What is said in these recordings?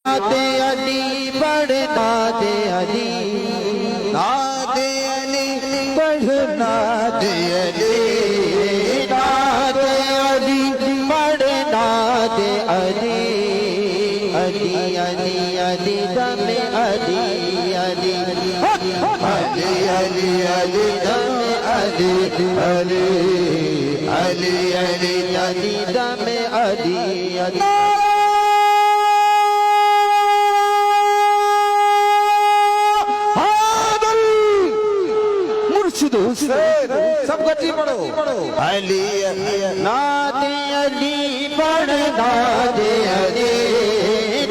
علی بڑھنا دے علی ناد علی بڑھنا دے علی ناد علی بڑھنا دے علی علی علی علی دم علی علی علی علی علی دم علی علی علی علی علی دم علی علی سب گٹی پڑھو علی ناد علی بڑھنا دے علی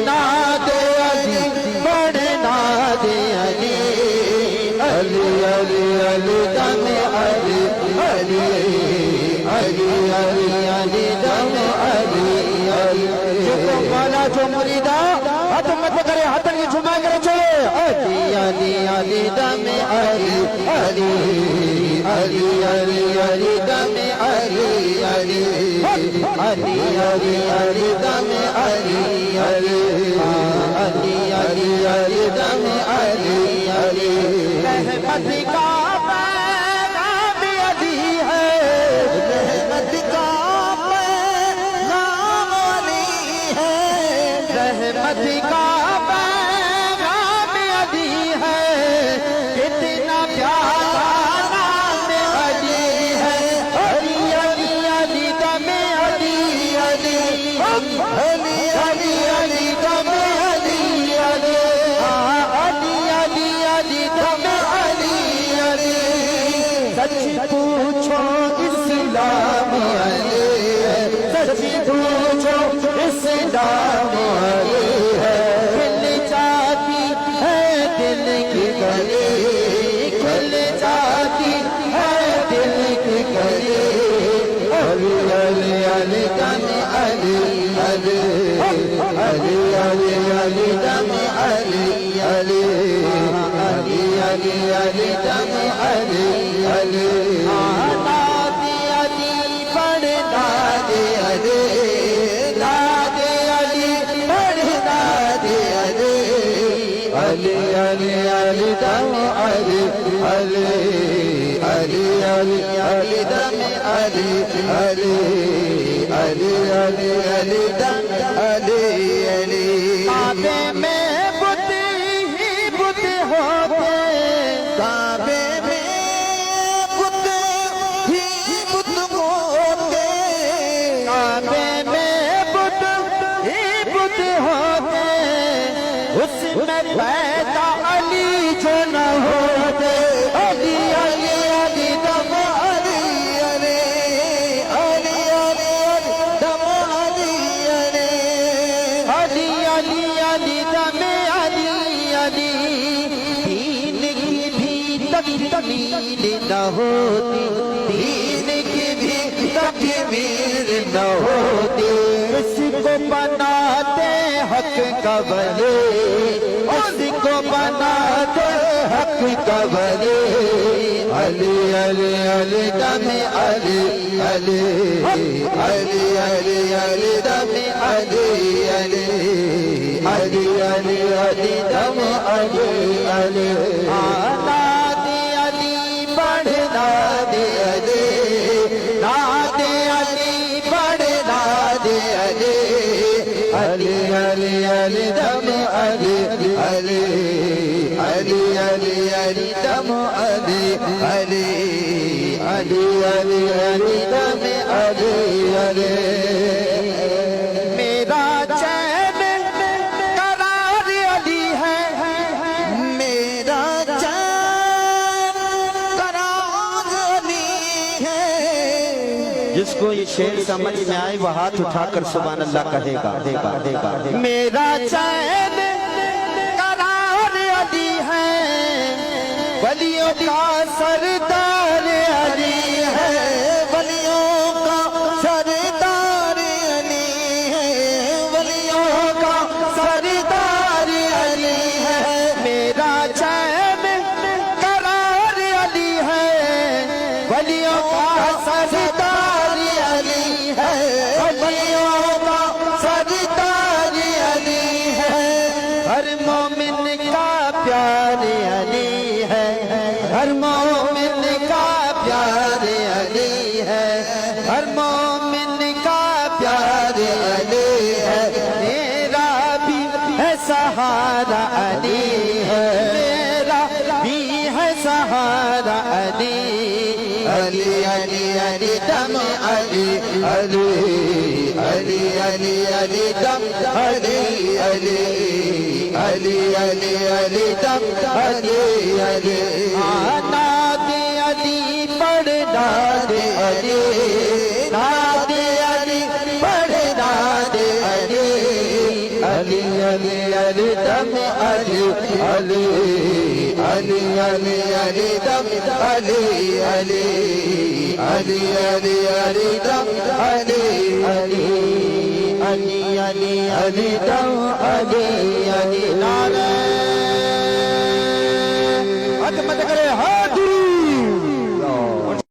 ناد علی بڑھنا دے علی علی علی علی دم علی علی علی علی علی دم علی علی جو مولا جو مریدا ہاتھ مت کرے ہاتھ یہ جھما کر چلے علی علی علی دم علی علی علی علی علی دم علی علی علی علی علی دم علی علی علی علی علی دم علی علی رحمت کا پیغام علی ہے رحمت کا پیغام علی ہے رحمت کا پیغام علی ہے کتنا پیارا نام علی ہے علی علی علی دم علی علی علی علی علی دم علی علی علی علی علی دم علی علی سچ پوچھو اسلام علی ہے سچ پوچھو اسلام علی ہے کھل جاتی ہے دل کی گلی کھل جاتی ہے دل کی گلی علی علی علی دم علی علی علی علی علی دم علی علی علی علی علی دم علی علی ناد علی بڑھنا دے علی ناد علی بڑھنا دے علی علی علی علی دم علی علی علی علی علی دم علی علی علی علی علی دم علی علی کعبے میں بت ہی بت ہوتے کعبے میں بت ہی بت ہوتے کعبے میں بت ہی بت ہوتے اس میں پیدا علی جو نہ ہوتے علی علی علی دم علی علی علی علی دم علی علی علی علی علی دم علی علی دین کی بھی تکمیل نہ ہوتی دین کی بھی تکمیل نہ ہوتی اس کو بناتے حق کا ولی اس کو بناتے حق کا ولی علی علی علی دم علی علی علی علی علی دم علی علی علی علی علی دم علی علی ناد علی بڑھنا دے علی ناد علی بڑھنا دے علی علی علی علی دم علی علی علی علی علی دم علی علی علی علی علی دم علی علی میرا چین قرار علی ہے میرا چین قرار علی ہے جس کو یہ شعر سمجھ میں آئے وہ ہاتھ اٹھا کر سبحان اللہ کہے گا میرا چین قرار علی ہے ولیوں کا سردار علی ہے ولیوں کا سردار علی ہے ولیوں کا سردار علی ہے میرا چین قرار علی ہے ولیوں کا سردار علی ہے ولیوں کا سردار علی ہے ہر مومن کا پیار علی ہے، ہر مومن کا پیار علی ہے، ہر مومن کا پیار علی ہے، میرا بھی ہے سہارا علی ہے، میرا بھی ہے سہارا علی، علی علی علی دم علی علی علی علی علی دم علی علی علی علی علی دم علی علی ناد علی پڑھ ناد علی ناد علی پڑھ ناد علی علی علی علی دم علی علی علی علی علی دم علی علی علی علی علی دم علی علی علی علی علی دم علی علی نعرہ عظمت کرے